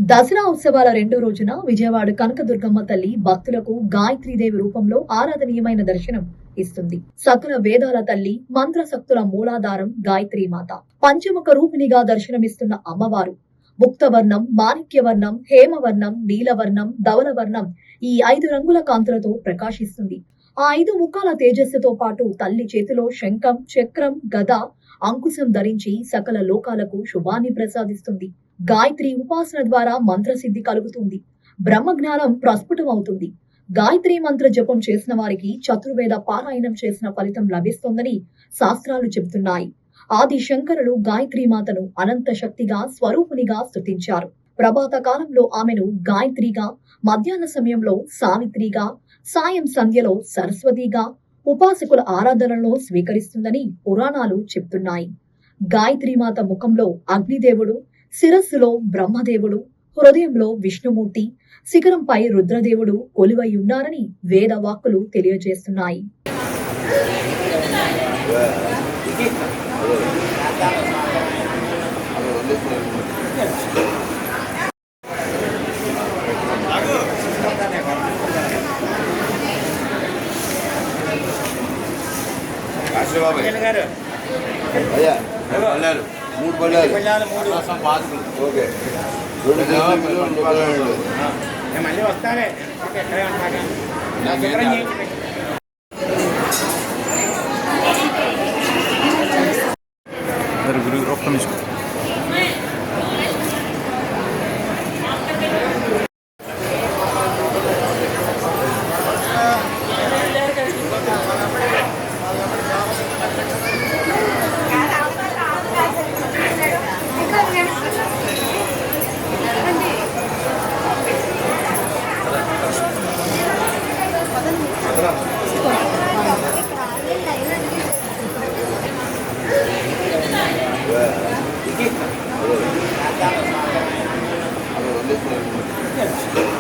దసరా ఉత్సవాల రెండో రోజున విజయవాడ కనకదుర్గమ్మ తల్లి భక్తులకు గాయత్రీదేవి రూపంలో ఆరాధనీయమైన దర్శనం ఇస్తుంది. సకల వేదాల తల్లి, మంత్రశక్తుల మూలాధారం గాయత్రీమాత. పంచముఖ రూపిణిగా దర్శనమిస్తున్న అమ్మవారు ముక్తవర్ణం, మాణిక్యవర్ణం, హేమవర్ణం, నీలవర్ణం, ధవలవర్ణం ఈ 5 రంగుల కాంతులతో ప్రకాశిస్తుంది. ఆ 5 ముఖాల తేజస్సుతో పాటు తల్లి చేతిలో శంఖం, చక్రం, గద, అంకుశం ధరించి సకల లోకాలకు శుభాన్ని ప్రసాదిస్తుంది. గాయత్రి ఉపాసన ద్వారా మంత్రసిద్ధి కలుగుతుంది. బ్రహ్మజ్ఞానం ప్రస్ఫుటమవుతుంది. గాయత్రి మంత్ర జపం చేసిన వారికి చతుర్వేద పారాయణం చేసిన ఫలితం లభిస్తోందని శాస్త్రాలు చెబుతున్నాయి. ఆది శంకరులు గాయత్రి మాతను అనంత శక్తిగా, స్వరూపునిగా స్తుతించారు. ప్రభాత కాలంలో ఆమెను గాయత్రిగా, మధ్యాహ్న సమయంలో సావిత్రిగా, సాయం సంధ్యలో సరస్వతిగా ఉపాసకుల ఆరాధనలో స్వీకరిస్తుందని పురాణాలు చెప్తున్నాయి. గాయత్రీమాత ముఖంలో అగ్నిదేవుడు, శిరస్సులో బ్రహ్మదేవుడు, హృదయంలో విష్ణుమూర్తి, శిఖరంపై రుద్రదేవుడు కొలువై ఉన్నారని వేదవాక్కులు తెలియజేస్తున్నాయి. మూడు పళ్ళాలు ఓకే మళ్ళీ వస్తానే ఒక్క నిమిషం. Ini